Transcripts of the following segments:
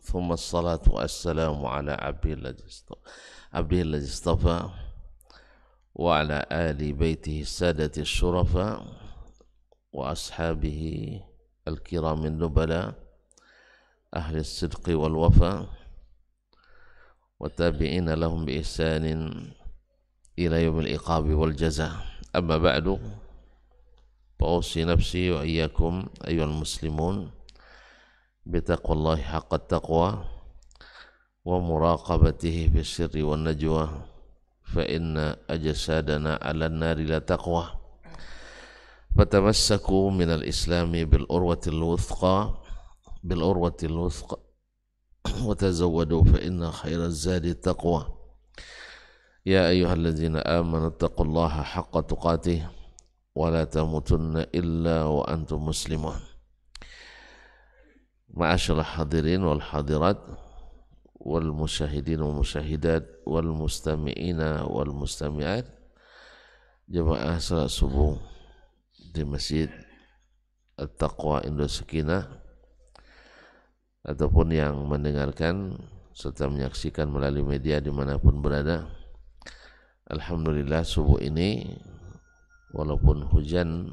ثم الصلاة والسلام على عبده الذي اصطفى وعلى آل بيته السادة الشرفاء وأصحابه الكرام النبلاء أهل الصدق والوفاء والتابعين لهم بإحسان إلى يوم العقاب والجزاء. أما بعد، فأوصي نفسي وإياكم أيها المسلمون بتقوى الله حق التقوى ومراقبته في السر والنجوى، فإن أجسادنا على النار لا تقوى. فتمسكوا من الإسلام بالعروة الوثقى وتزودوا فإن خير الزاد التقوى. يا أيها الذين آمنوا اتقوا الله حق تقاته ولا تموتن إلا وأنتم مسلمون. معاشر الحاضرين والحاضرات والمشاهدين والمشاهدات والمستمعين والمستمعات, jemaah salat subuh di Masjid At-Taqwa Indosakinah ataupun yang mendengarkan serta menyaksikan melalui media dimanapun berada. Alhamdulillah, subuh ini walaupun hujan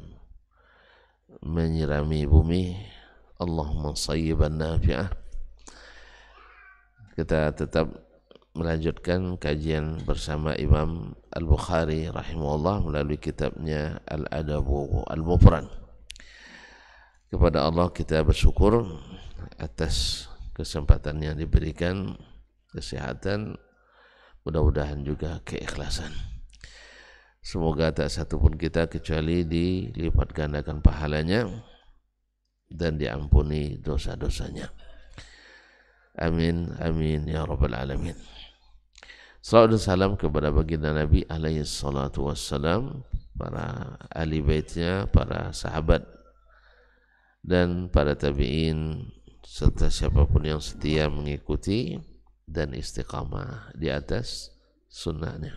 menyirami bumi, Allahumma sayyiban nafi'ah, kita tetap melanjutkan kajian bersama Imam Al-Bukhari rahimahullah melalui kitabnya Al-Adabu Al-Mufrad. Kepada Allah kita bersyukur atas kesempatan yang diberikan, kesehatan, mudah-mudahan juga keikhlasan. Semoga tak satu pun kita kecuali dilipat gandakan pahalanya dan diampuni dosa-dosanya. Amin, amin ya rabbal alamin. Salawat dan salam kepada baginda Nabi alaihi salatu wassalam, para ahli baitnya, para sahabat dan para tabi'in serta siapapun yang setia mengikuti dan istiqamah di atas sunnahnya.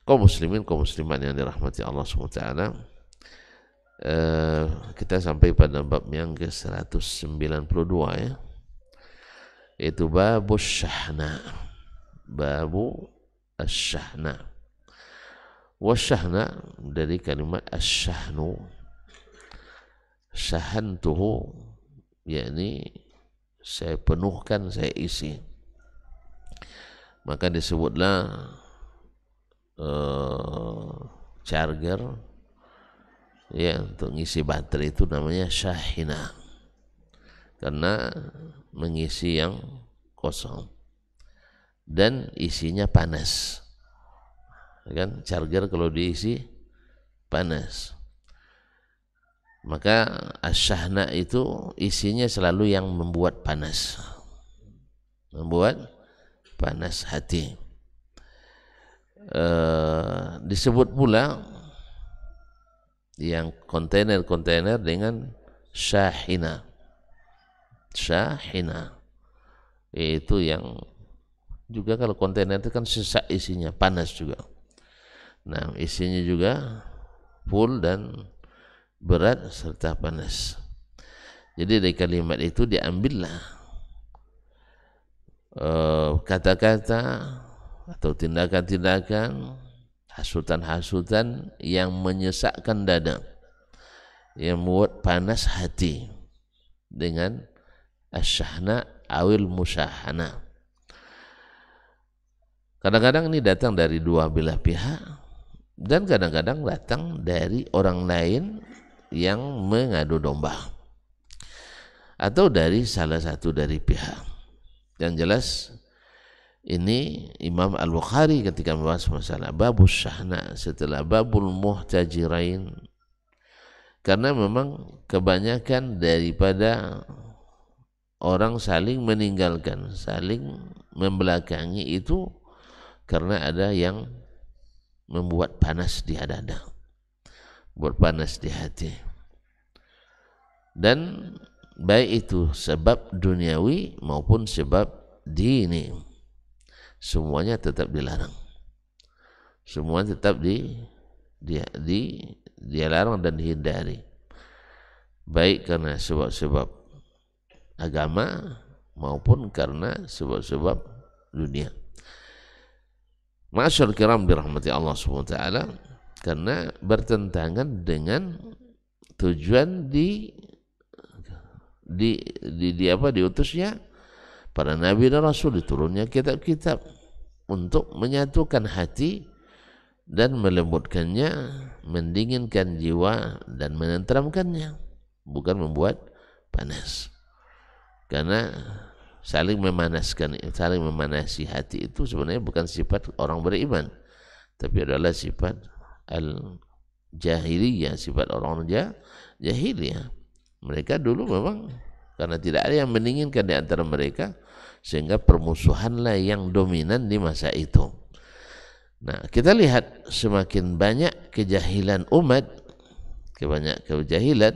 Kaum muslimin, kaum muslimat yang dirahmati Allah SWT, kita sampai pada bab yang ke-192 ya, yaitu babu syahna. Babu asyahna. Wasyahna dari kalimat asyahnu, syahantuhu, yakni saya penuhkan, saya isi. Maka disebutlah charger ya, untuk ngisi baterai itu namanya syahina, karena mengisi yang kosong dan isinya panas, kan charger kalau diisi panas. Maka asyahna itu isinya selalu yang membuat panas, membuat panas hati. Disebut pula yang kontainer-kontainer dengan syahina. Syahina itu yang juga kalau kontainer itu kan sesak isinya, panas juga. Nah, isinya juga full dan berat serta panas. Jadi dari kalimat itu diambillah kata-kata atau tindakan-tindakan, hasutan-hasutan yang menyesakkan dada, yang membuat panas hati dengan asyahna awil musyahana. Kadang-kadang ini datang dari dua belah pihak dan kadang-kadang datang dari orang lain yang mengadu domba atau dari salah satu dari pihak. Yang jelas ini Imam Al-Bukhari ketika membahas masalah babus syahna setelah babul muhtajirain, karena memang kebanyakan daripada orang saling meninggalkan, saling membelakangi itu karena ada yang membuat panas di dada, buat panas di hati. Dan baik itu sebab duniawi maupun sebab dini, semuanya tetap dilarang. Semua tetap dia larang dan dihindari, baik karena sebab-sebab agama maupun karena sebab-sebab dunia. Ma'asyar kiram dirahmati Allah SWT, karena bertentangan dengan tujuan diutusnya para nabi dan rasul, diturunnya kitab-kitab untuk menyatukan hati dan melembutkannya, mendinginkan jiwa dan menenteramkannya, bukan membuat panas. Karena saling memanasi hati itu sebenarnya bukan sifat orang beriman, tapi adalah sifat al-jahiliyah, sifat orang jahiliyah. Mereka dulu memang karena tidak ada yang mendinginkan di antara mereka, sehingga permusuhanlah yang dominan di masa itu. Nah, kita lihat semakin banyak kejahilan umat, kejahilan,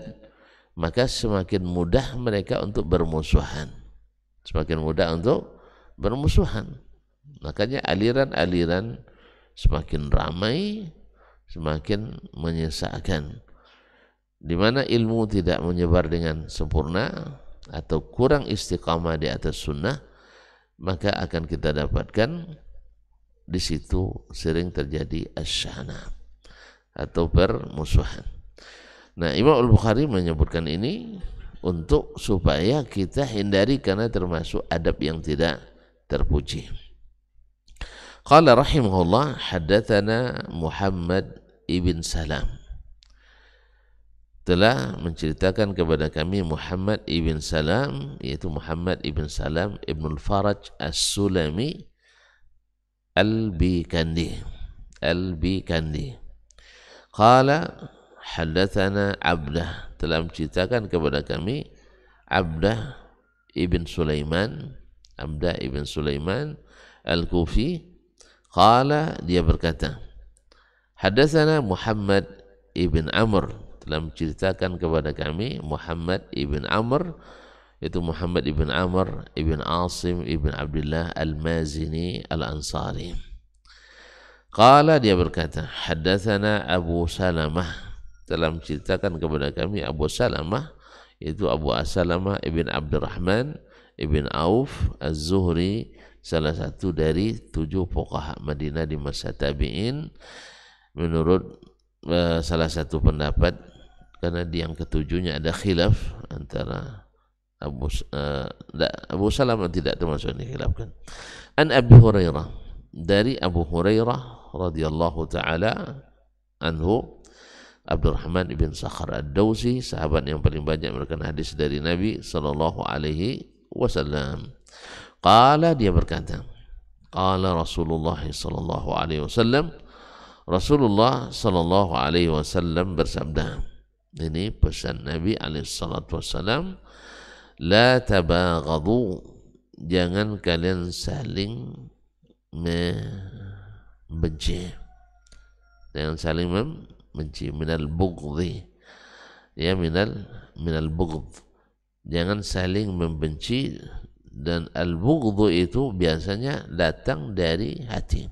maka semakin mudah mereka untuk bermusuhan. Semakin mudah untuk bermusuhan. Makanya aliran-aliran semakin ramai, semakin menyesakkan. Di mana ilmu tidak menyebar dengan sempurna atau kurang istiqamah di atas sunnah, maka akan kita dapatkan di situ sering terjadi asyana atau permusuhan. Nah, Imam Al-Bukhari menyebutkan ini untuk supaya kita hindari, karena termasuk adab yang tidak terpuji. Qala rahimahullah, haddatsana Muhammad ibn Salam, telah menceritakan kepada kami Muhammad ibn Salam, yaitu Muhammad ibn Salam ibn al-Faraj as-Sulami al-Bikandi. Qala haddatsana Abdah, telah menceritakan kepada kami Abdah ibn Sulaiman al-Kufi. Qala, dia berkata, haddatsana Muhammad ibn Amr, telah menceritakan kepada kami Muhammad ibn Amr, yaitu Muhammad ibn Amr ibn Asim ibn Abdullah al-Mazini al-Ansari. Qala, dia berkata, haddatsana Abu Salamah, telah menceritakan kepada kami Abu Salamah, yaitu Abu Salamah ibn Abdurrahman ibn Auf az-Zuhri, salah satu dari 7 fuqaha Madinah di masa tabi'in menurut salah satu pendapat, karena di yang ketujuhnya ada khilaf antara Abu Salamah tidak termasuk yang dikhilafkan. An Abi Hurairah, dari Abu Hurairah radhiyallahu taala anhu, Abdurrahman ibn Sakhar ad-Dawsi, sahabat yang paling banyak meriwayatkan hadis dari Nabi sallallahu alaihi wasallam. Qala, dia berkata, qala Rasulullah sallallahu alaihi wasallam, Rasulullah sallallahu alaihi wasallam bersabda, ini pesan Nabi alaihi salatu wasallam, la tabaghadu, jangan kalian saling membenci, jangan saling membenci, minal bughdhi, ya minal bughd, jangan saling membenci. Dan al-bughdhu itu biasanya datang dari hati,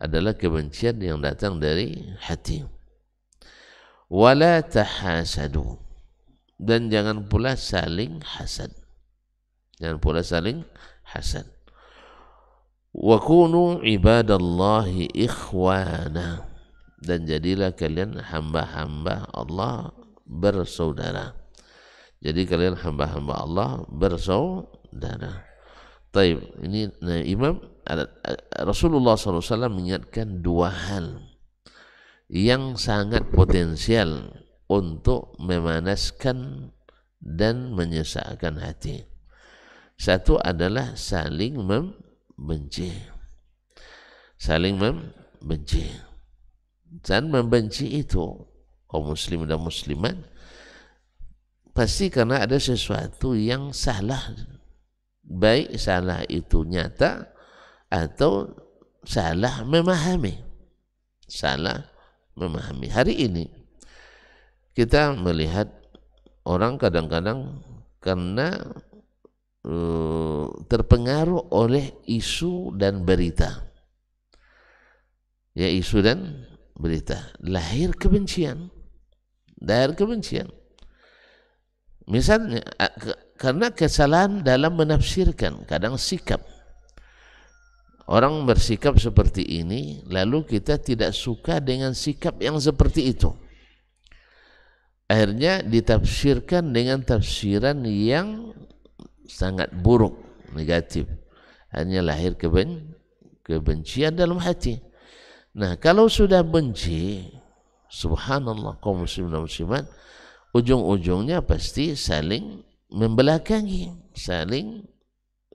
adalah kebencian yang datang dari hati. Wala tahasadu, dan jangan pula saling hasad, wa kunu ibadallahi ikhwana, dan jadilah kalian hamba-hamba Allah bersaudara. Jadi kalian hamba-hamba Allah bersaudara. Taib, ini Rasulullah SAW mengingatkan 2 hal yang sangat potensial untuk memanaskan dan menyesakkan hati. Satu adalah saling membenci. Dan membenci itu kaum muslim dan muslimat pasti karena ada sesuatu yang salah, baik salah itu nyata atau salah memahami. Hari ini kita melihat orang kadang-kadang karena terpengaruh oleh isu dan berita, ya isu dan berita, lahir kebencian. Misalnya karena kesalahan dalam menafsirkan, kadang sikap. Orang bersikap seperti ini, lalu kita tidak suka dengan sikap yang seperti itu. Akhirnya ditafsirkan dengan tafsiran yang sangat buruk, negatif. Hanya lahir kebencian dalam hati. Nah, kalau sudah benci, subhanallah, kaum muslimin dan muslimat, ujung-ujungnya pasti saling membelakangi, saling,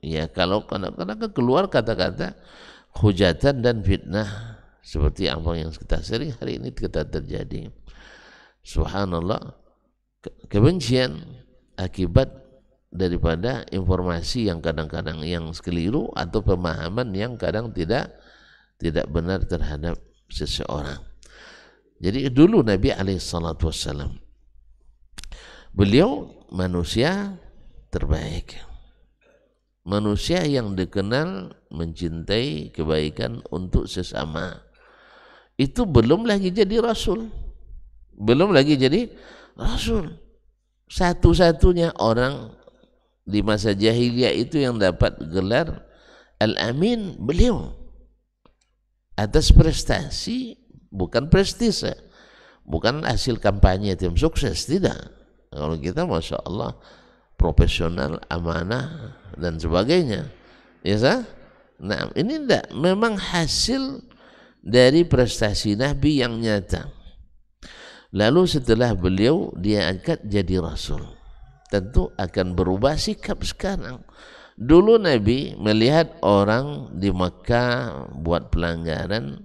ya kalau kadang-kadang keluar kata-kata hujatan dan fitnah seperti apa yang kita sering hari ini kita terjadi. Subhanallah, kebencian akibat daripada informasi yang kadang-kadang yang keliru atau pemahaman yang kadang tidak benar terhadap seseorang. Jadi dulu Nabi SAW, beliau manusia terbaik, manusia yang dikenal mencintai kebaikan untuk sesama. Itu belum lagi jadi rasul, belum lagi jadi rasul. Satu-satunya orang di masa jahiliyah itu yang dapat gelar Al-Amin, beliau. Atas prestasi, bukan prestise, bukan hasil kampanye tim sukses, tidak. Kalau kita Masya Allah profesional, amanah dan sebagainya, ya sah? Nah, ini tidak, memang hasil dari prestasi Nabi yang nyata. Lalu setelah beliau dia angkat jadi rasul, tentu akan berubah sikap sekarang. Dulu Nabi melihat orang di Makkah buat pelanggaran,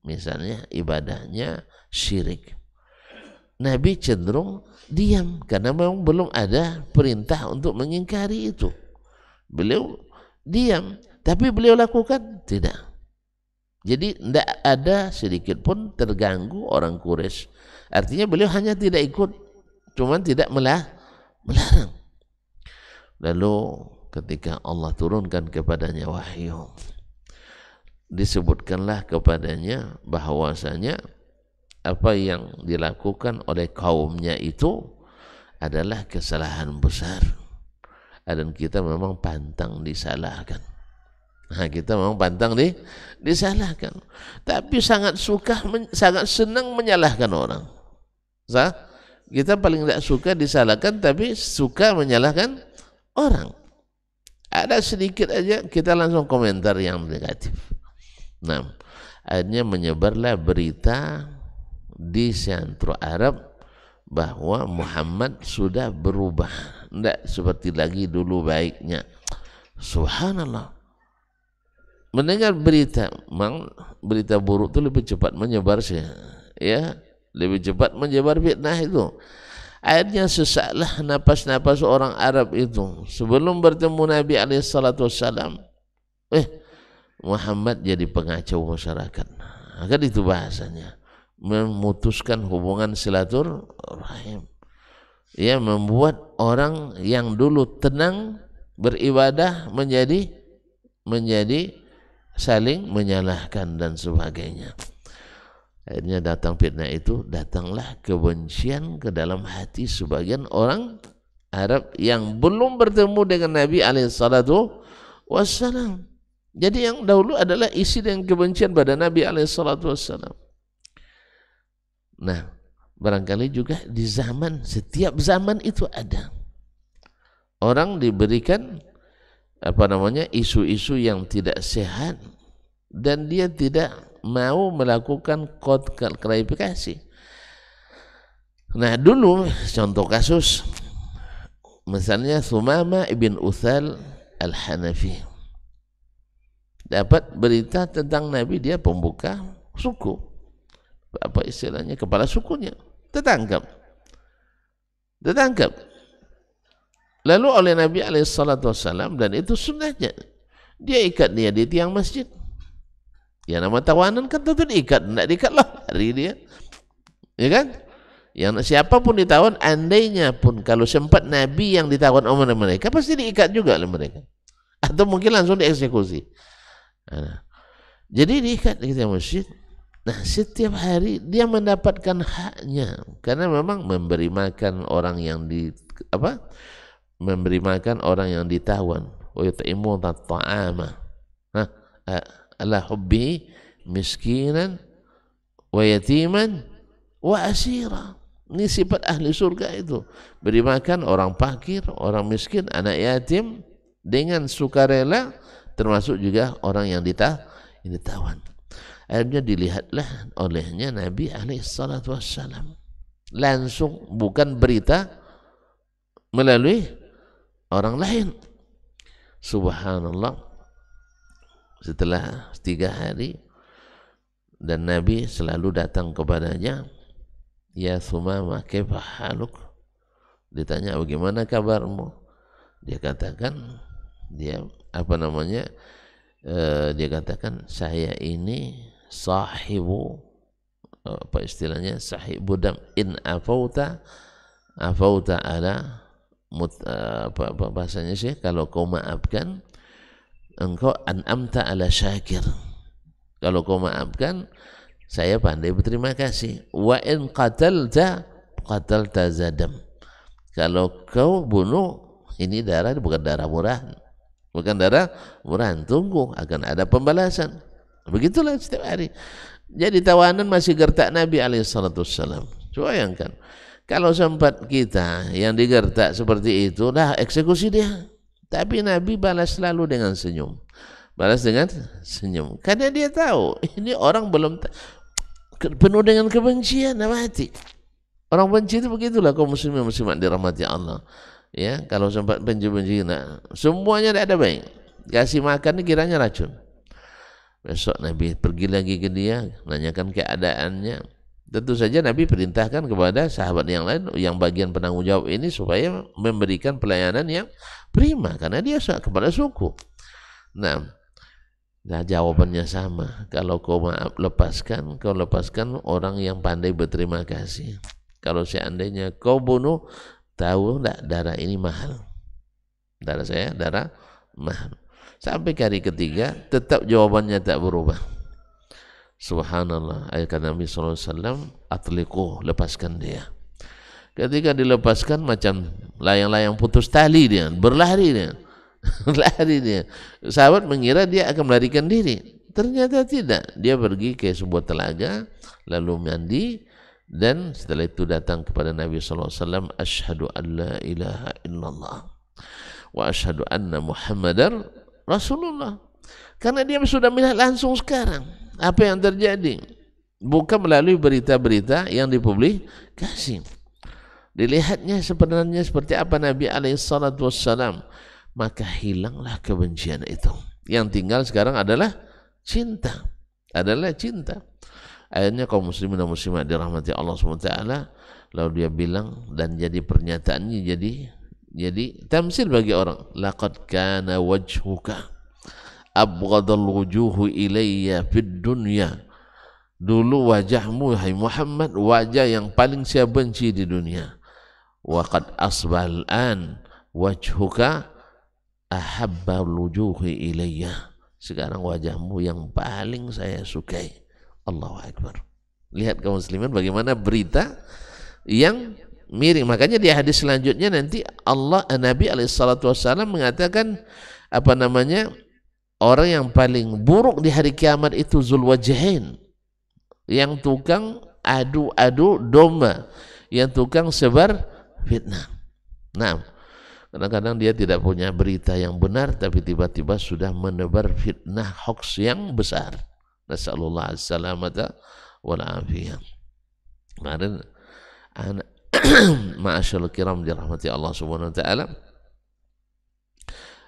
misalnya ibadahnya syirik, Nabi cenderung diam karena memang belum ada perintah untuk mengingkari itu. Beliau diam, tapi beliau lakukan tidak. Jadi tidak ada sedikit pun terganggu orang Quraisy. Artinya beliau hanya tidak ikut, cuman tidak melarang. Lalu ketika Allah turunkan kepadanya wahyu, disebutkanlah kepadanya bahwasanya apa yang dilakukan oleh kaumnya itu adalah kesalahan besar, dan kita memang pantang disalahkan. Nah, kita memang pantang disalahkan, tapi sangat senang menyalahkan orang. Kita paling tidak suka disalahkan, tapi suka menyalahkan orang. Ada sedikit aja kita langsung komentar yang negatif. Nah, akhirnya menyebarlah berita di seantero Arab bahwa Muhammad sudah berubah, tidak seperti lagi dulu baiknya. Subhanallah. Mendengar berita, berita buruk itu lebih cepat menyebar sih, ya, lebih cepat menyebar fitnah itu. Akhirnya sesaklah napas-napas orang Arab itu sebelum bertemu Nabi SAW. Muhammad jadi pengacau masyarakat. Kan itu bahasanya, memutuskan hubungan silaturahim. Ya, membuat orang yang dulu tenang beribadah menjadi saling menyalahkan dan sebagainya. Akhirnya datang fitnah itu, datanglah kebencian ke dalam hati sebagian orang Arab yang belum bertemu dengan Nabi SAW. Jadi yang dahulu adalah isi dengan kebencian pada Nabi SAW. Nah, barangkali juga di setiap zaman itu ada orang diberikan isu-isu yang tidak sehat dan dia tidak mau melakukan klarifikasi. Nah, dulu contoh kasus misalnya Sumama ibn Uthal al-Hanafi dapat berita tentang Nabi, dia pembuka suku, apa istilahnya, kepala sukunya tertangkap. Lalu oleh Nabi SAW, dan itu sunnahnya, dia ikat dia di tiang masjid. Ya, nama tawanan kan tentu diikat, tidak diikat lah hari dia, ya kan? Yang siapapun ditawan, andainya pun kalau sempat Nabi yang ditawan oleh mereka, pasti diikat juga oleh mereka, atau mungkin langsung dieksekusi. Nah, jadi diikat di tiang masjid. Nah, setiap hari dia mendapatkan haknya karena memang memberi makan orang yang memberi makan orang yang ditawan, wa yut'imuna at-ta'ama ala hubbi miskinan wa yatiman wa asira. Ini sifat ahli surga itu, beri makan orang fakir, orang miskin, anak yatim dengan sukarela, termasuk juga orang yang ditawan. Akhirnya dilihatlah olehnya Nabi alaihissalatu wassalam langsung, bukan berita melalui orang lain. Subhanallah, setelah 3 hari dan Nabi selalu datang kepadanya, ya Sumama kaifa haluk, ditanya bagaimana kabarmu, dia katakan, dia katakan, saya ini sahibu, apa istilahnya, sahibu dam, in afauta ala apa bahasanya sih, kalau kau maafkan engkau an'amta ala syakir, kalau kau maafkan saya pandai berterima kasih. Wa in qatalta zadam, kalau kau bunuh, ini darah bukan darah murahan, tunggu akan ada pembalasan. Begitulah setiap hari. Jadi tawanan masih gertak Nabi alaihissalam. Bayangkan kalau sempat kita yang digertak seperti itu, dah eksekusi dia. Tapi Nabi balas selalu dengan senyum. Karena dia tahu ini orang belum penuh dengan kebencian, mati. Orang benci itu begitulah kaum muslimin muslimat dirahmati Allah. Ya, kalau sempat benci-benci, nah, semuanya tidak ada baik. Kasih makan kiranya racun. Besok Nabi pergi lagi ke dia, nanyakan keadaannya. Tentu saja Nabi perintahkan kepada sahabat yang lain, yang bagian penanggung jawab ini, supaya memberikan pelayanan yang prima, karena dia kepala suku. Nah, jawabannya sama. Kalau kau lepaskan orang yang pandai berterima kasih. Kalau seandainya kau bunuh, tahu enggak darah ini mahal, darah saya mahal. Sampai hari ketiga tetap jawabannya tak berubah. Subhanallah, ayat Nabi SAW, atliquh, lepaskan dia. Ketika dilepaskan, macam layang-layang putus tali, dia berlari dia. Lari dia. Sahabat mengira dia akan melarikan diri, ternyata tidak. Dia pergi ke sebuah telaga, lalu mandi, dan setelah itu datang kepada Nabi SAW, asyhadu an la ilaha illallah wa asyhadu anna Muhammadar Rasulullah. Karena dia sudah melihat langsung sekarang apa yang terjadi, bukan melalui berita-berita yang dipublikasi. Dilihatnya sebenarnya seperti apa Nabi SAW, maka hilanglah kebencian itu. Yang tinggal sekarang adalah cinta. Akhirnya kaum muslimin dan muslimat dirahmati Allah SWT, lalu dia bilang, dan jadi pernyataannya jadi tamsil bagi orang, laqad kana wajhuka abghadal wujuhu ilayya fid dunya. Dulu wajahmu, hai Muhammad, wajah yang paling saya benci di dunia. Wa qad asbahal an wajhuka ahabbal wujuhi ilayya. Sekarang wajahmu yang paling saya sukai. Allahu Akbar. Lihat kaum muslimin bagaimana berita yang miring. Makanya di hadis selanjutnya nanti Nabi SAW mengatakan orang yang paling buruk di hari kiamat itu Zulwajhain, yang tukang adu domba, yang tukang sebar fitnah. Nah, kadang-kadang dia tidak punya berita yang benar, tapi tiba-tiba sudah menebar fitnah hoax yang besar. Nasallallahu as-salamata wal afiyah. Kemarin ma'asyarul kiram dirahmati Allah Subhanahu wa taala,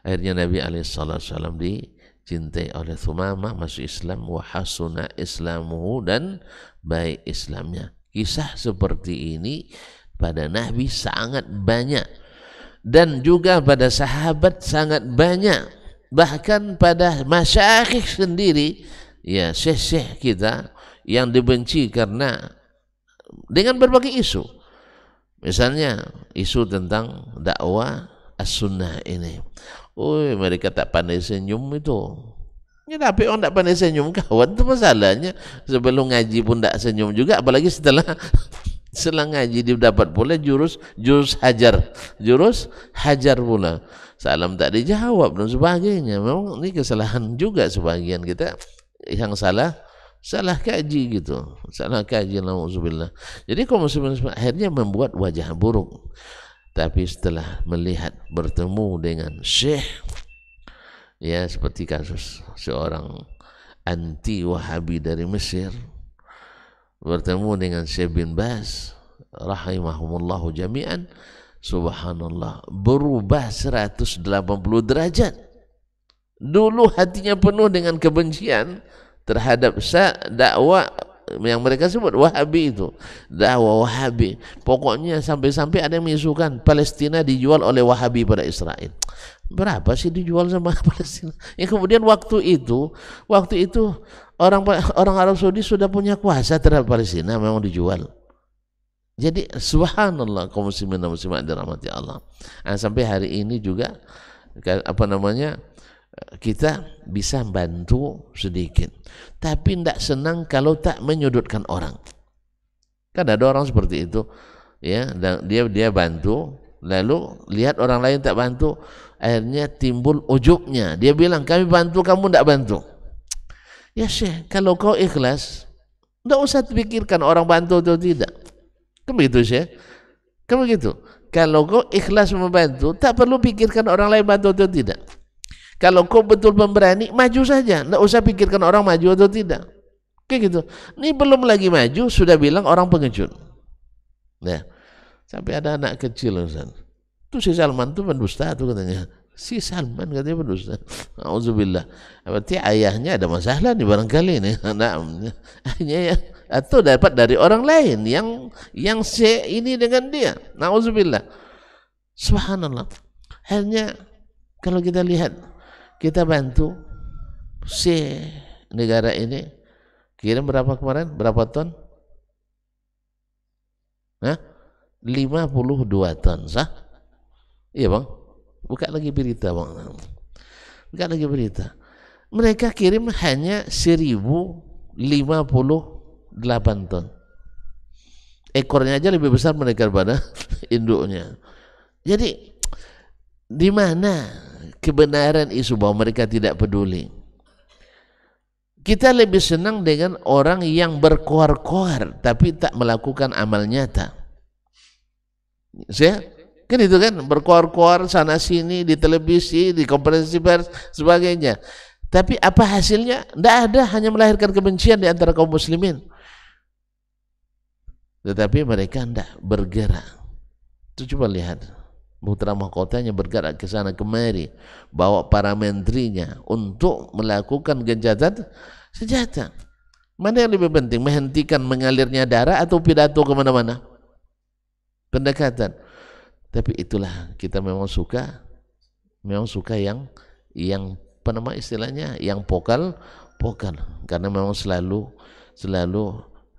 akhirnya Nabi SAW dicintai oleh Thumamah, masuk Islam, wa hasuna islamuhu, dan baik Islamnya. Kisah seperti ini pada Nabi sangat banyak, dan juga pada sahabat sangat banyak, bahkan pada masyayikh sendiri, ya syekh-syekh kita yang dibenci karena dengan berbagai isu. Misalnya isu tentang dakwah as-sunnah ini. Mereka tak pandai senyum itu. Ya, tapi orang tak pandai senyum, kawan, itu masalahnya. Sebelum ngaji pun tak senyum juga, apalagi setelah Selang ngaji dia dapat pula jurus hajar pula. Salam tak dijawab dan sebagainya. Memang ini kesalahan juga sebagian kita yang salah kaji gitu. Salah kaji, nauzubillah. Jadi kaum muslimin akhirnya membuat wajah buruk. Tapi setelah melihat bertemu dengan syekh, ya seperti kasus seorang anti Wahabi dari Mesir bertemu dengan Syekh bin Baz rahimahumullahu jami'an, subhanallah, berubah 180 derajat. Dulu hatinya penuh dengan kebencian terhadap dakwah yang mereka sebut Wahabi itu, dakwah Wahabi. Pokoknya sampai-sampai ada yang mengisukan Palestina dijual oleh Wahabi pada Israel. Berapa sih dijual sama Palestina? Ya kemudian waktu itu orang Arab Saudi sudah punya kuasa terhadap Palestina, memang dijual. Jadi subhanallah, kaum muslimin dan muslimat dirahmati Allah. Nah, sampai hari ini juga kita bisa bantu sedikit, tapi tidak senang kalau tak menyudutkan orang. Kan ada orang seperti itu, ya, dan dia bantu, lalu lihat orang lain tak bantu, akhirnya timbul ujubnya. Dia bilang, kami bantu, kamu tidak bantu. Ya Syekh, kalau kau ikhlas, tidak usah pikirkan orang bantu atau tidak. Kan begitu Syekh? Kan begitu. Kalau kau ikhlas membantu, tak perlu pikirkan orang lain bantu atau tidak. Kalau kau betul pemberani, maju saja. Tidak usah pikirkan orang maju atau tidak. Kayak gitu. Ini belum lagi maju, sudah bilang orang pengecut. Nah, sampai ada anak kecil, Ustaz. Itu si Salman itu pendusta tuh katanya. Si Salman katanya pendusta. Auzubillah. Berarti ayahnya ada masalah nih barangkali nih. Nah, ya. Atau dapat dari orang lain yang ini dengan dia. Auzubillah. Subhanallah. Akhirnya kalau kita lihat, kita bantu si negara ini kirim berapa kemarin? Berapa ton? 52 ton, sah? Iya bang. Buka lagi berita bang. Buka lagi berita. Mereka kirim hanya 1058 ton. Ekornya aja lebih besar mereka daripada induknya. Jadi di mana kebenaran isu bahwa mereka tidak peduli? Kita lebih senang dengan orang yang berkoar-koar tapi tak melakukan amal nyata. Saya kan itu kan, berkoar-koar sana sini di televisi, di konferensi pers, sebagainya. Tapi apa hasilnya? Tidak ada, hanya melahirkan kebencian di antara kaum muslimin. Tetapi mereka tidak bergerak. Itu coba lihat, putra mahkotanya bergerak ke sana kemari, bawa para menterinya untuk melakukan gencatan senjata. Mana yang lebih penting, menghentikan mengalirnya darah atau pidato kemana-mana? Pendekatan. Tapi itulah, kita memang suka yang apa nama istilahnya, yang pokal, karena memang selalu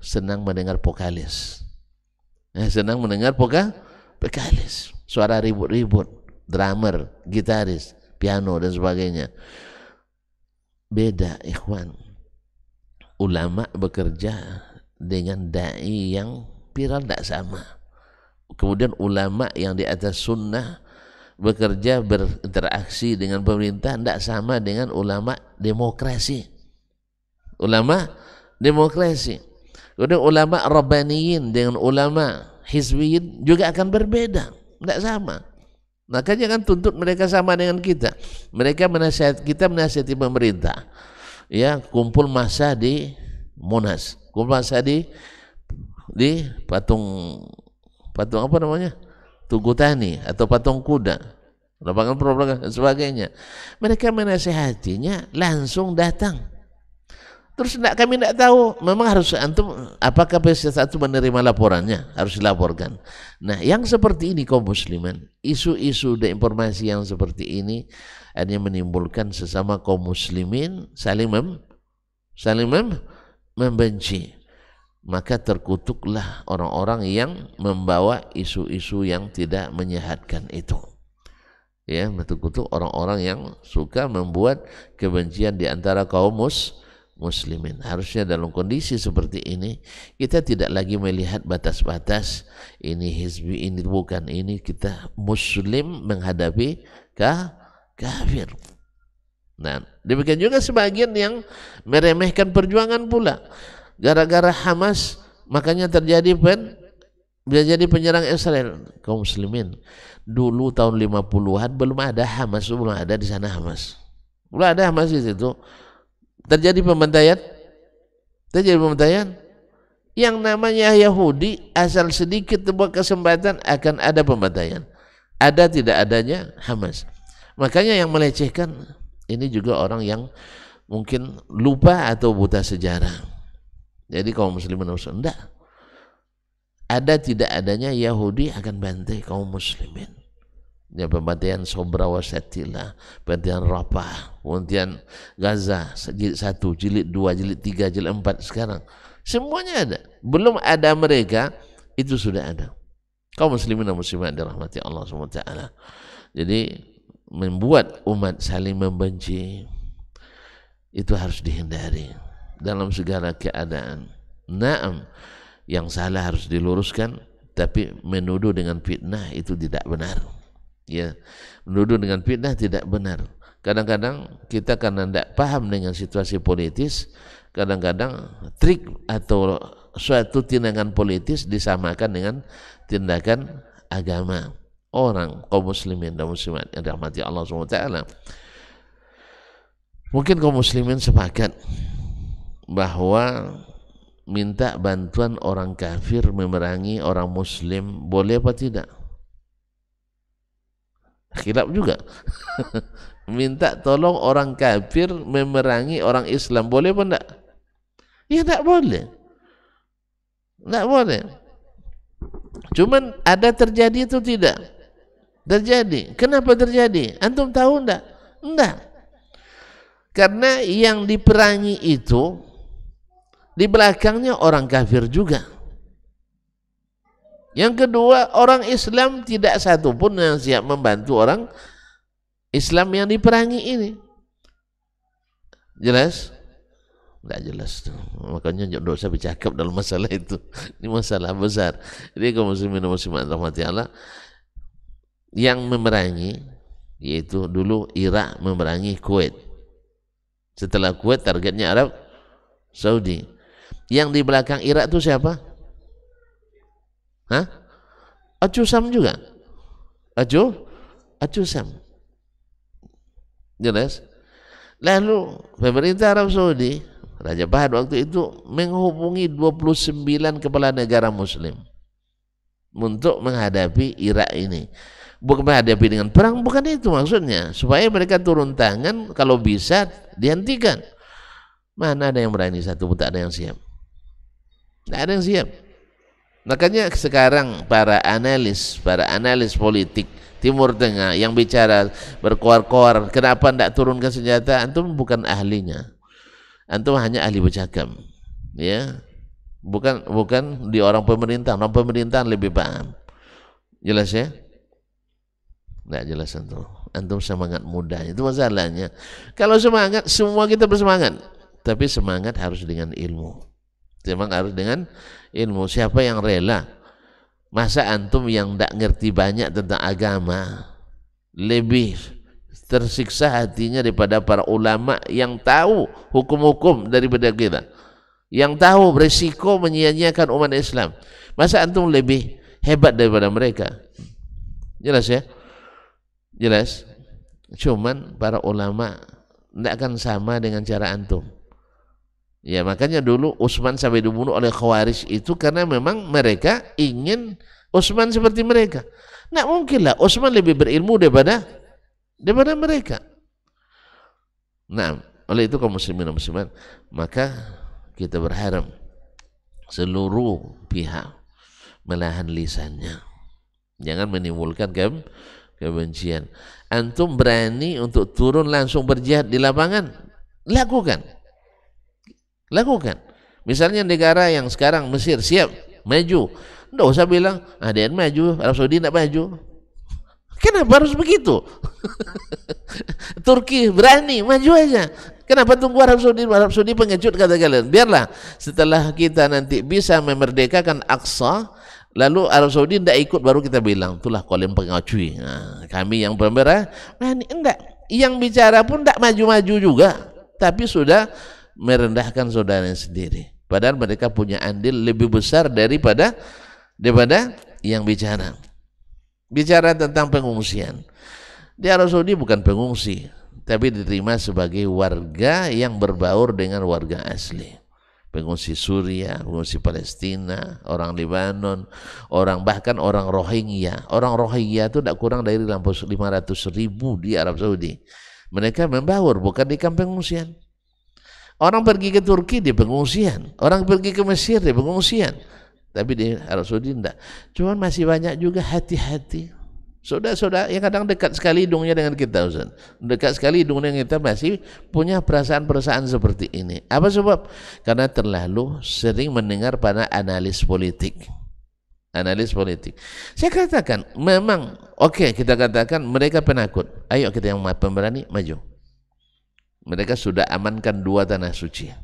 senang mendengar vokalis. Senang mendengar vokalis, suara ribut-ribut, drummer, gitaris, piano dan sebagainya. Beda ikhwan. Ulama bekerja dengan dai yang viral tidak sama. Kemudian ulama yang di atas sunnah bekerja berinteraksi dengan pemerintah tidak sama dengan ulama demokrasi. Kemudian ulama rabbaniyin dengan ulama hizbiyin juga akan berbeda, tidak sama. Maka jangan tuntut mereka sama dengan kita. Kita menasihati pemerintah. Ya, kumpul massa di Monas, kumpul massa di patung apa namanya, Tugu Tani atau patung kuda, lapangan propaganda dan sebagainya. Mereka menasihatinya langsung datang. Terus kami tidak tahu, memang harus antum, apakah PS1 menerima laporannya, harus dilaporkan. Nah, yang seperti ini kaum muslimin, isu-isu dan informasi yang seperti ini hanya menimbulkan sesama kaum muslimin saling membenci. Maka terkutuklah orang-orang yang membawa isu-isu yang tidak menyehatkan itu. Ya, terkutuk orang-orang yang suka membuat kebencian di antara kaum muslimin. Harusnya dalam kondisi seperti ini kita tidak lagi melihat batas-batas ini hizbi, ini bukan, ini kita muslim menghadapi kafir. Nah, demikian juga sebagian yang meremehkan perjuangan pula. Gara-gara Hamas makanya terjadi penyerang Israel. Kaum muslimin, dulu tahun 50-an belum ada Hamas, belum ada di sana Hamas. Belum ada Hamas di situ. Terjadi pembantaian. Yang namanya Yahudi asal sedikit sebuah kesempatan akan ada pembantaian. Ada tidak adanya Hamas. Makanya yang melecehkan ini juga orang yang mungkin lupa atau buta sejarah. Jadi kaum muslimin harus enggak. Ada tidak adanya Yahudi akan bantai kaum muslimin. Ya, pembantaian Sobra Wasatila, pembantaian Rafah, pembantaian Gaza, jilid 1, jilid 2, jilid 3, jilid 4 sekarang. Semuanya ada. Belum ada mereka, itu sudah ada. Kaum muslimin dan muslimat dirahmati Allah SWT. Jadi membuat umat saling membenci itu harus dihindari dalam segala keadaan. Naam, yang salah harus diluruskan, tapi menuduh dengan fitnah itu tidak benar. Ya, menuduh dengan fitnah tidak benar. Kadang-kadang kita karena tidak paham dengan situasi politis, kadang-kadang trik atau suatu tindakan politis disamakan dengan tindakan agama. Orang kaum muslimin dan muslimat yang dirahmati Allah SWT, mungkin kaum muslimin sepakat bahwa minta bantuan orang kafir memerangi orang muslim boleh apa tidak? Khilaf juga. Minta tolong orang kafir memerangi orang Islam boleh apa enggak? Ya enggak boleh. Enggak boleh. Cuman ada terjadi itu tidak? Terjadi. Kenapa terjadi? Antum tahu enggak? Enggak. Karena yang diperangi itu di belakangnya orang kafir juga. Yang kedua, orang Islam tidak satu pun yang siap membantu orang Islam yang diperangi ini. Jelas? Tidak jelas. Makanya tidak usah bercakap dalam masalah itu. Ini masalah besar. Jadi kaum muslimin dan muslimat rahmati Allah, yang memerangi, yaitu dulu Irak memerangi Kuwait. Setelah Kuwait targetnya Arab Saudi. Yang di belakang Irak itu siapa? Hah? Acusam juga. Acusam. Jelas? Lalu pemerintah Arab Saudi, Raja Fahad waktu itu menghubungi 29 kepala negara muslim untuk menghadapi Irak ini. Bukan menghadapi dengan perang, bukan itu maksudnya. Supaya mereka turun tangan, kalau bisa dihentikan. Mana ada yang berani satu pun, tak ada yang siap. Tak ada yang siap. Makanya sekarang para analis politik Timur Tengah yang bicara berkoar-koar, kenapa tidak turunkan senjata? Antum bukan ahlinya, antum hanya ahli bercakap, ya, bukan di orang pemerintahan lebih paham. Jelas ya? Tidak jelas antum semangat muda, itu masalahnya. Kalau semangat, semua kita bersemangat, tapi semangat harus dengan ilmu. Semangat harus dengan ilmu. Siapa yang rela? Masa antum yang tidak ngerti banyak tentang agama lebih tersiksa hatinya daripada para ulama yang tahu hukum-hukum daripada kita, yang tahu berisiko menyia-nyiakan umat Islam? Masa antum lebih hebat daripada mereka? Jelas ya? Jelas. Cuman para ulama tidak akan sama dengan cara antum. Ya, makanya dulu Utsman sampai dibunuh oleh Khawarij itu karena memang mereka ingin Utsman seperti mereka. Nggak mungkin lah Utsman lebih berilmu daripada mereka. Nah, oleh itu kaum muslimin dan muslimat, maka kita berharap seluruh pihak menahan lisannya, jangan menimbulkan kebencian. Antum berani untuk turun langsung berjihad di lapangan, lakukan. Misalnya negara yang sekarang Mesir siap maju, tidak usah bilang dia maju, Arab Saudi tidak maju. Kenapa harus begitu? Turki berani maju aja, Kenapa tunggu Arab Saudi? Arab Saudi pengecut kata kalian. Biarlah setelah kita nanti bisa memerdekakan Aqsa, lalu Arab Saudi tidak ikut, baru kita bilang, itulah kalian pengacui. Nah, kami yang pemberani, enggak. Yang bicara pun tidak maju-maju juga, tapi sudah merendahkan saudaranya sendiri. Padahal mereka punya andil lebih besar daripada yang bicara. Bicara tentang pengungsian. Di Arab Saudi bukan pengungsi, tapi diterima sebagai warga yang berbaur dengan warga asli. Pengungsi Suria, pengungsi Palestina, orang Lebanon, bahkan orang Rohingya. Orang Rohingya itu tidak kurang dari 500.000 di Arab Saudi. Mereka membaur, bukan di kamp pengungsian. Orang pergi ke Turki di pengungsian, orang pergi ke Mesir di pengungsian. Tapi di Arab Saudi tidak. Cuman masih banyak juga hati-hati. Saudara-saudara yang kadang dekat sekali hidungnya dengan kita, Ustaz. Dekat sekali hidungnya dengan kita, masih punya perasaan-perasaan seperti ini. Apa sebab? Karena terlalu sering mendengar pada analis politik. Analis politik. Saya katakan, memang oke, kita katakan mereka penakut. Ayo kita yang pemberani maju. Mereka sudah amankan 2 tanah suci.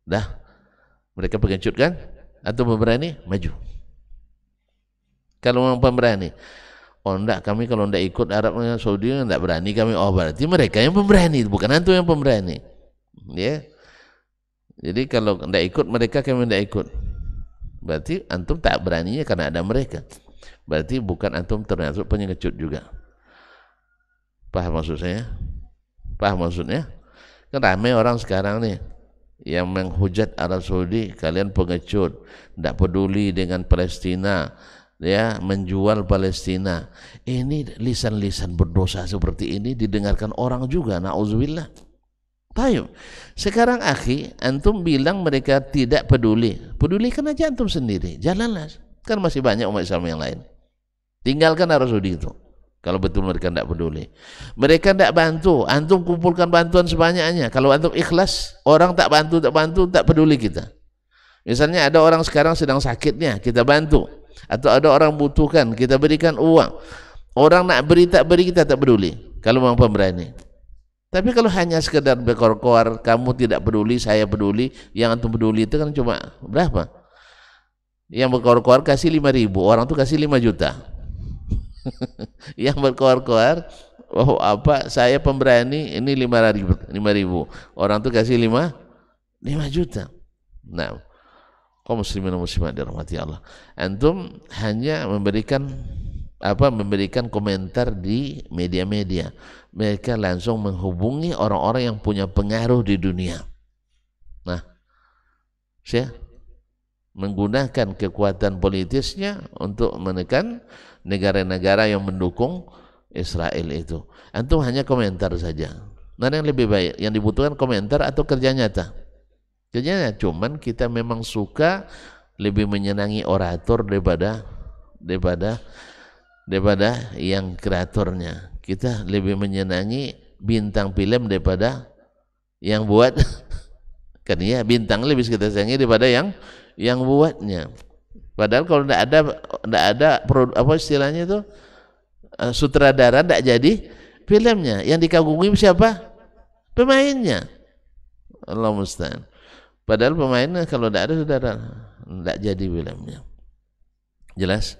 Dah, mereka pengecut kan? Atau pemberani? Maju. Kalau memang pemberani, oh enggak, kami kalau enggak ikut Arab Saudi enggak berani kami. Oh berarti mereka yang pemberani, bukan antum yang pemberani. Ya. Jadi kalau enggak ikut mereka, kami enggak ikut. Berarti antum tak beraninya karena ada mereka. Berarti bukan antum termasuk pengecut juga. Paham maksud saya? Paham maksudnya? Kan ramai orang sekarang nih yang menghujat Arab Saudi, kalian pengecut, enggak peduli dengan Palestina. Ya, menjual Palestina. Ini lisan-lisan berdosa seperti ini didengarkan orang juga, na'udzubillah. Tayyib. Sekarang akhi, antum bilang mereka tidak peduli. Pedulikan aja antum sendiri, jalanlah. Kan masih banyak umat Islam yang lain. Tinggalkan Arab Saudi itu. Kalau betul mereka tidak peduli. Mereka tidak bantu, antum kumpulkan bantuan sebanyaknya. Kalau antum ikhlas, orang tak bantu, tak peduli kita. Misalnya ada orang sekarang sedang sakitnya, kita bantu. Atau ada orang butuhkan, kita berikan uang. Orang nak beri tak beri, kita tak peduli kalau memang pemberani. Tapi kalau hanya sekedar berkor-kor, kamu tidak peduli, saya peduli, yang antum peduli itu kan cuma berapa? Yang berkor-kor kasih 5.000, orang tuh kasih 5 juta. Yang berkor-kor, oh apa, saya pemberani, ini 5.000, orang tuh kasih 5 juta. Nah, kaum muslimin dan muslimat dirahmati Allah, antum hanya memberikan komentar di media-media. Mereka langsung menghubungi orang-orang yang punya pengaruh di dunia. Nah, saya menggunakan kekuatan politisnya untuk menekan negara-negara yang mendukung Israel itu. Antum hanya komentar saja. Mana yang lebih baik? Yang dibutuhkan komentar atau kerja nyata? Kerjanya cuman kita memang suka lebih menyenangi orator daripada yang kreatornya. Kita lebih menyenangi bintang film daripada yang buat. Kan ya, bintang lebih kita sayangi daripada yang buatnya. Padahal kalau tidak ada apa istilahnya itu, sutradara tidak jadi filmnya. Yang dikagumi siapa? Pemainnya. Allah musta'an. Padahal pemainnya kalau tidak ada saudara, tidak jadi filmnya. Jelas?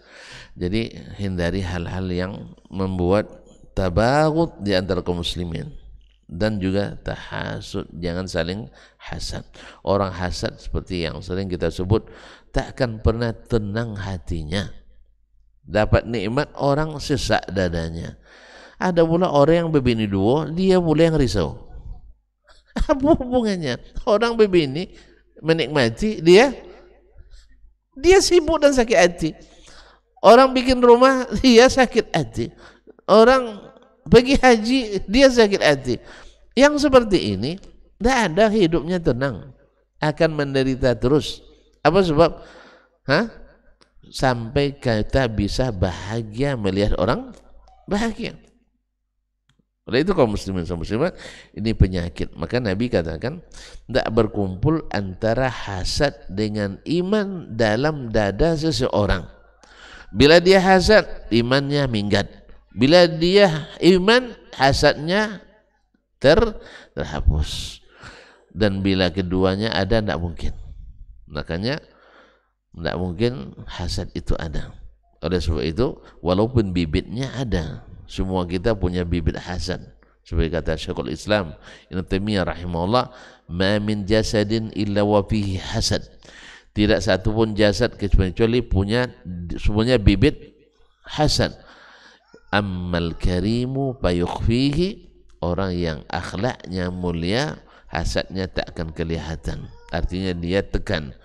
Jadi hindari hal-hal yang membuat tabaghut di antara kaum muslimin, dan juga tahasud, jangan saling hasad. Orang hasad seperti yang sering kita sebut, takkan pernah tenang hatinya. Dapat nikmat orang sesak dadanya. Ada pula orang yang berbini 2, dia pula yang risau. Apa hubungannya? Orang begini menikmati, dia sibuk dan sakit hati. Orang bikin rumah, dia sakit hati. Orang pergi haji, dia sakit hati. Yang seperti ini tidak ada hidupnya tenang, akan menderita terus. Apa sebab? Sampai kita bisa bahagia melihat orang bahagia. Oleh itu kaum muslimin dan muslimat, ini penyakit. Maka Nabi katakan, tidak berkumpul antara hasad dengan iman dalam dada seseorang. Bila dia hasad, imannya minggat. Bila dia iman, hasadnya terhapus. Dan bila keduanya ada, tidak mungkin. Makanya tidak mungkin hasad itu ada. Oleh sebab itu, walaupun bibitnya ada, semua kita punya bibit hasad. Seperti kata Syekhul Islam Ibnu Taimiyah rahimahullah, ma min jasadin illa wa fihi hasad. Tidak satu pun jasad kecuali punya semuanya bibit hasad. Ammal karimu fayukhfihi, orang yang akhlaknya mulia, hasadnya tak akan kelihatan. Artinya dia tekan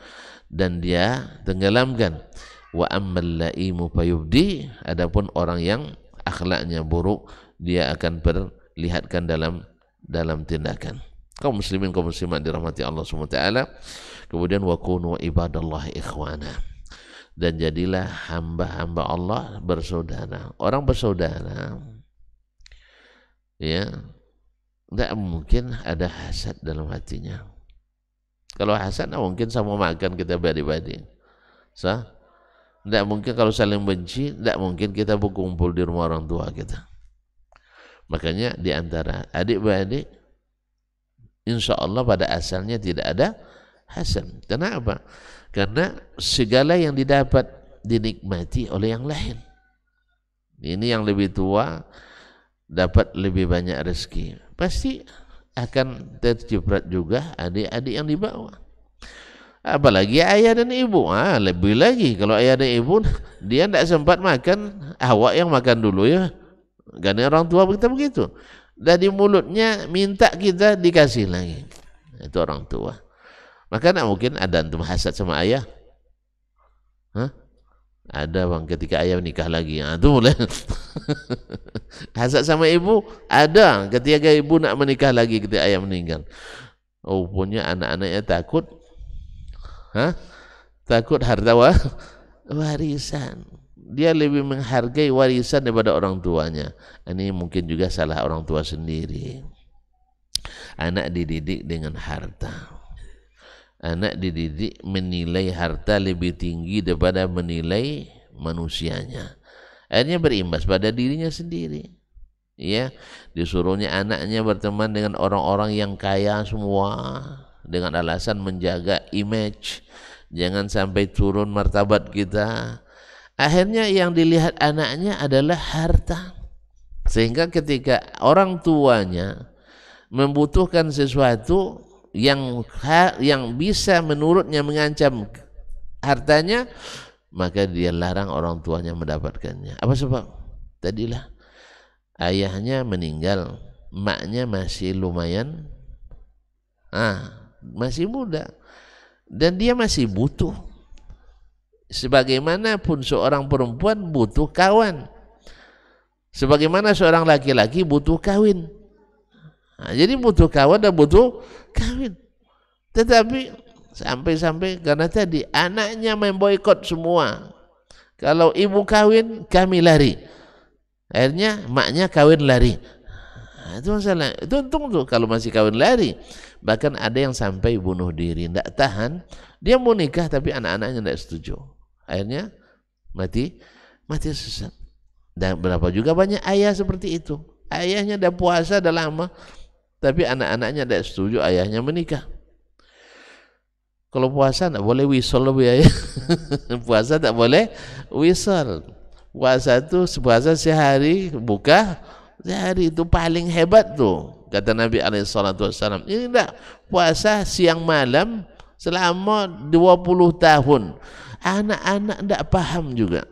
dan dia tenggelamkan. Wa ammal laimu fayubdi, adapun orang yang akhlaknya buruk, dia akan perlihatkan dalam tindakan. Kaum muslimin, kaum muslimat dirahmati Allah SWT. Kemudian wa kunu ibadallahi ikhwana, dan jadilah hamba-hamba Allah bersaudara. Orang bersaudara, ya, tidak mungkin ada hasad dalam hatinya. Kalau hasad, tidak mungkin sama makan kita badi-badi. Sah? Tidak mungkin kalau saling benci, tidak mungkin kita berkumpul di rumah orang tua kita. Makanya di antara adik-beradik, insya Allah pada asalnya tidak ada hasad. Kenapa? Karena segala yang didapat dinikmati oleh yang lain. Ini yang lebih tua dapat lebih banyak rezeki, pasti akan terciprat juga adik-adik yang di bawah. Apalagi ayah dan ibu, lebih lagi. Kalau ayah dan ibu, dia tidak sempat makan, awak yang makan dulu ya. Karena orang tua kita begitu. Dari mulutnya minta kita dikasih lagi. Itu orang tua. Maka tidak mungkin ada antum hasad sama ayah. Ada bang, ketika ayah menikah lagi, itu mulai. Hasad sama ibu ada ketika ibu nak menikah lagi ketika ayah meninggal. Oh, punya anak-anaknya takut, takut harta warisan. Dia lebih menghargai warisan daripada orang tuanya. Ini mungkin juga salah orang tua sendiri. Anak dididik dengan harta. Anak dididik menilai harta lebih tinggi daripada menilai manusianya. Akhirnya berimbas pada dirinya sendiri. Ya, disuruhnya anaknya berteman dengan orang-orang yang kaya semua dengan alasan menjaga image, jangan sampai turun martabat kita. Akhirnya yang dilihat anaknya adalah harta. Sehingga ketika orang tuanya membutuhkan sesuatu yang bisa menurutnya mengancam hartanya, maka dia larang orang tuanya mendapatkannya. Apa sebab? Tadilah ayahnya meninggal, maknya masih lumayan, masih muda, dan dia masih butuh. Sebagaimanapun seorang perempuan butuh kawan, sebagaimana seorang laki-laki butuh kawin. Jadi butuh kawan dan butuh kawin. Tetapi sampai-sampai karena tadi anaknya memboikot semua. Kalau ibu kawin, kami lari. Akhirnya maknya kawin lari. Itu masalah. Itu untung tuh kalau masih kawin lari. Bahkan ada yang sampai bunuh diri, tidak tahan. Dia mau nikah tapi anak-anaknya tidak setuju. Akhirnya mati sesat. Dan berapa juga banyak ayah seperti itu. Ayahnya dah puasa dah lama, tapi anak-anaknya tidak setuju ayahnya menikah. Kalau puasa tidak boleh wisol lebih ayah. Puasa tak boleh wisol. Puasa itu puasa sehari, buka sehari, itu paling hebat tuh. Kata Nabi SAW, ini tidak puasa siang malam selama 20 tahun. Anak-anak tidak paham juga.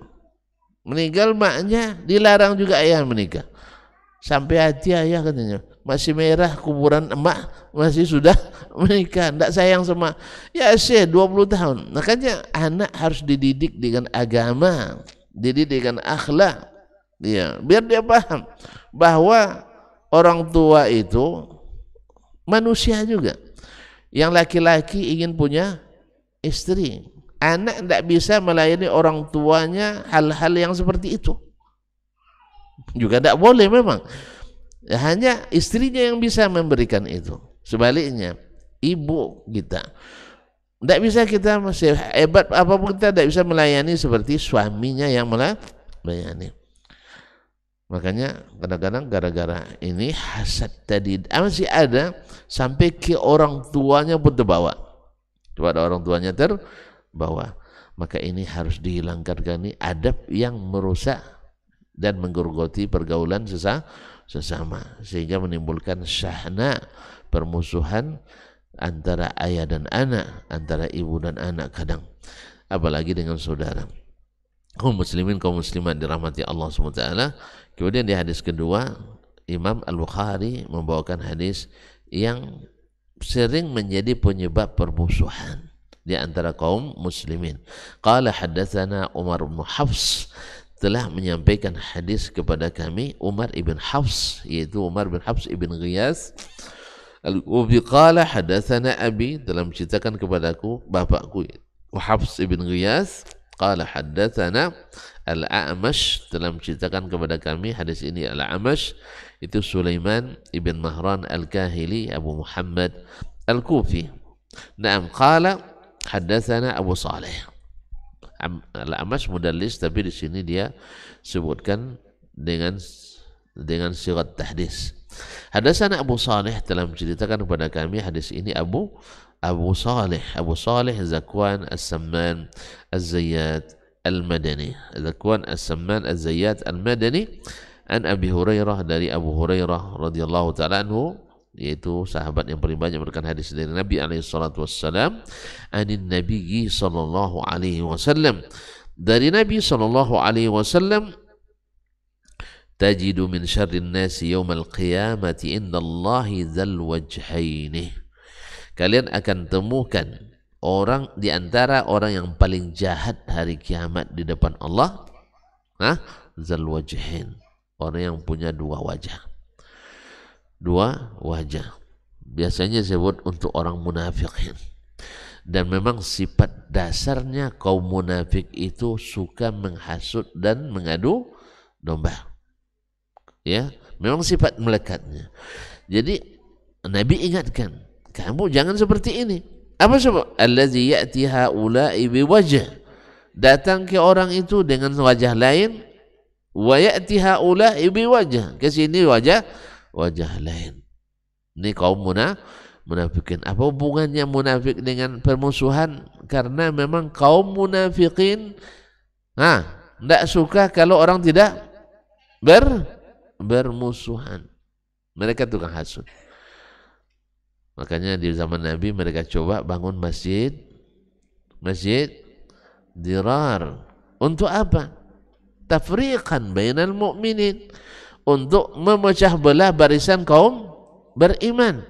Meninggal maknya, dilarang juga ayah menikah. Sampai hati ayah katanya, masih merah kuburan emak, masih sudah menikah, tidak sayang sama. Ya Syekh, 20 tahun. Makanya anak harus dididik dengan agama, dididik dengan akhlak, ya, biar dia paham bahwa orang tua itu manusia juga. Yang laki-laki ingin punya istri, anak tidak bisa melayani orang tuanya hal-hal yang seperti itu. Juga tidak boleh memang. Hanya istrinya yang bisa memberikan itu. Sebaliknya, ibu kita tidak bisa, kita masih hebat apapun kita tidak bisa melayani seperti suaminya yang melayani. Makanya kadang-kadang gara-gara ini hasad tadi masih ada sampai ke orang tuanya pun terbawa. Kepada orang tuanya terbawa. Maka ini harus dihilangkan, ini adab yang merusak dan menggerogoti pergaulan sesama sehingga menimbulkan syahna, permusuhan antara ayah dan anak, antara ibu dan anak kadang, apalagi dengan saudara. Kaum muslimin, kaum muslimat dirahmati Allah SWT. Kemudian di hadis kedua, Imam Al-Bukhari membawakan hadis yang sering menjadi penyebab permusuhan di antara kaum muslimin. Qala haddatsana Umar bin Hafs, telah menyampaikan hadis kepada kami Umar ibn Hafs, yaitu Umar bin Hafs ibn Ghiyas Al-Kufi. Qala haddatsana Abi, telah menceritakan kepadaku bapakku Hafs ibn Ghiyas. Qala haddatsana Al-A'mash, telah menceritakan kepada kami hadis ini Al-A'mash, itu Sulaiman ibn Mahran Al-Kahili Abu Muhammad Al-Kufi. Naam, qala haddatsana Abu Saleh. Al-A'mash mudallis, tapi di sini dia sebutkan dengan sigat tahdits. Hadatsana Abu Saleh, telah menceritakan kepada kami hadis ini Abu Saleh Zakwan As-Samman Az-Zayyat Al-Madani. Zakwan As-Samman Az-Zayyat Al-Madani an Abi Hurairah, dari Abu Hurairah radhiyallahu ta'ala anhu, yaitu sahabat yang paling banyak memberikan hadis dari Nabi alaihi salatu wassalam, anin Nabi sallallahu alaihi wasallam, dari Nabi sallallahu alaihi wasallam, tajidu min syarrin nasi yaumal qiyamati indallahi dzal wajhaini, kalian akan temukan orang di antara orang yang paling jahat hari kiamat di depan Allah, dzal wajhain, orang yang punya dua wajah. Biasanya disebut untuk orang munafikin. Dan memang sifat dasarnya kaum munafik itu suka menghasut dan mengadu domba. Ya, memang sifat melekatnya. Jadi Nabi ingatkan, kamu jangan seperti ini. Apa sebab? Allazi ya'ti haula'i biwajh, datang ke orang itu dengan wajah lain, wa ya'ti haula'i biwajh, ke sini wajah lain. Ini kaum munafikin. Apa hubungannya munafik dengan permusuhan? Karena memang kaum munafikin tidak suka kalau orang tidak bermusuhan. Mereka tukang hasud. Makanya di zaman Nabi mereka coba bangun masjid dirar. Untuk apa? Tafriqan bainal mu'minin, untuk memecah belah barisan kaum beriman.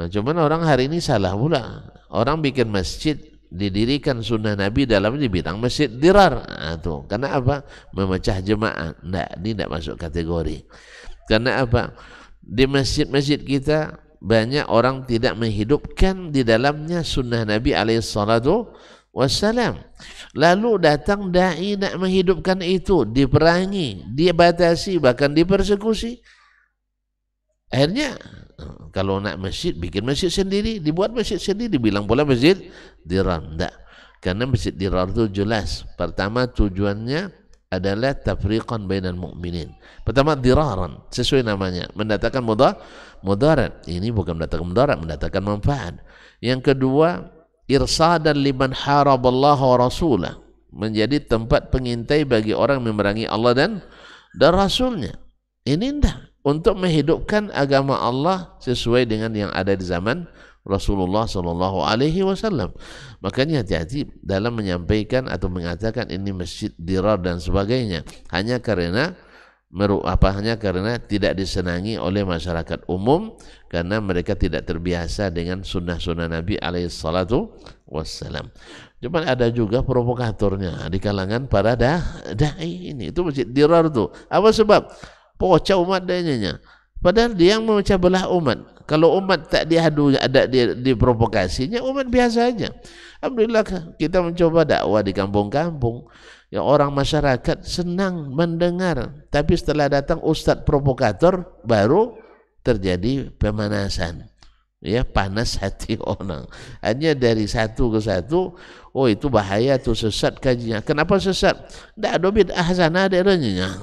Cuman orang hari ini salah pula. Orang bikin masjid, didirikan sunnah Nabi dalam dibilang masjid dirar. Karena apa? Memecah jemaah. Ini tidak masuk kategori. Karena apa? Di masjid-masjid kita banyak orang tidak menghidupkan di dalamnya sunnah Nabi alaihissalatu wassalam. Lalu datang da'i nak menghidupkan itu, diperangi, dibatasi, bahkan dipersekusi. Akhirnya kalau nak masjid, bikin masjid sendiri, dibuat masjid sendiri, dibilang pula masjid dirar. Tidak. Karena masjid dirar itu jelas. Pertama tujuannya adalah tafriqan bainal mu'minin. Pertama diraran, sesuai namanya, mendatangkan mudarat. Ini bukan mendatangkan mudarat, mendatangkan manfaat. Yang kedua, irsadan liman haraballahu wa rasulah, menjadi tempat pengintai bagi orang memerangi Allah dan Rasulnya. Ini untuk menghidupkan agama Allah sesuai dengan yang ada di zaman Rasulullah sallallahu alaihi wasallam. Makanya hati-hati dalam menyampaikan atau mengatakan ini masjid dirar dan sebagainya, hanya karena tidak disenangi oleh masyarakat umum, karena mereka tidak terbiasa dengan sunnah-sunnah Nabi alaihi salatu wassalam. Cuma ada juga provokatornya di kalangan para da'i ini. Itu masjid dirar itu. Apa sebab? Pocah umat dayanya. Padahal dia yang memecah belah umat. Kalau umat tak diadu, ada diprovokasinya, umat biasa aja. Alhamdulillah kita mencoba dakwah di kampung-kampung. Ya, orang masyarakat senang mendengar. Tapi setelah datang ustadz provokator, baru terjadi pemanasan. Ya, panas hati orang. Hanya dari satu ke satu, oh itu bahaya, itu sesat kajinya. Kenapa sesat? Tidak ada bid'ah sana ada adanya.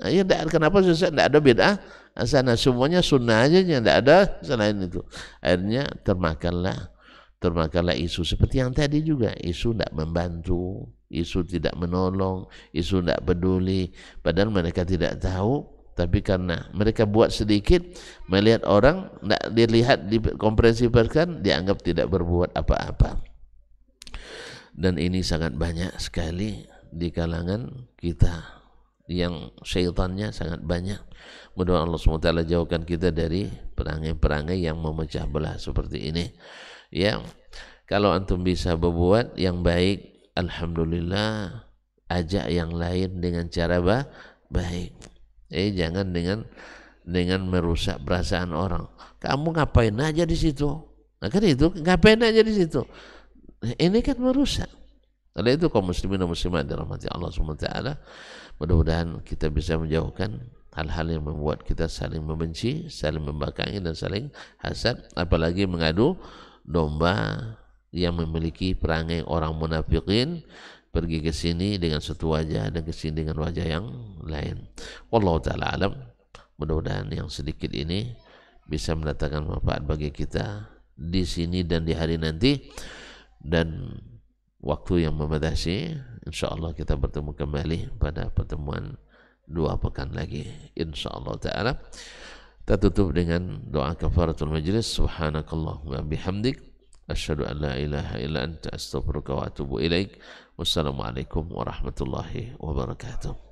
Ya, kenapa susah? Tidak ada bid'ah sana, semuanya sunnah aja, tidak ada selain itu. Akhirnya termakanlah isu seperti yang tadi juga, isu tidak membantu, isu tidak menolong, isu tidak peduli, padahal mereka tidak tahu, tapi karena mereka buat sedikit, melihat orang tidak dilihat, dikomprehensifkan, dianggap tidak berbuat apa-apa. Dan ini sangat banyak sekali di kalangan kita, yang syaitannya sangat banyak. Mudah-mudahan Allah SWT jauhkan kita dari perangai-perangai yang memecah belah seperti ini. Ya, kalau antum bisa berbuat yang baik, alhamdulillah, ajak yang lain dengan cara baik. Jangan dengan merusak perasaan orang. Kamu ngapain aja di situ? Nah, kan itu ngapain aja di situ? Ini kan merusak. Oleh itu kaum muslimin dan muslimat dirahmati Allah SWT, mudah-mudahan kita bisa menjauhkan hal-hal yang membuat kita saling membenci, saling membangkangi, dan saling hasad, apalagi mengadu domba yang memiliki perangai orang munafikin, pergi ke sini dengan satu wajah dan ke sini dengan wajah yang lain. Wallahu taala alam. Mudah-mudahan yang sedikit ini bisa mendatangkan manfaat bagi kita di sini dan di hari nanti, dan waktu yang membatasi. InsyaAllah kita bertemu kembali pada pertemuan 2 pekan lagi, InsyaAllah ta'ala. Kita tutup dengan doa kafaratul majlis. Subhanakallahumma bihamdik, asyhadu an la ilaha illa anta, astaghfiruka wa atubu ilaik. Wassalamualaikum warahmatullahi wabarakatuh.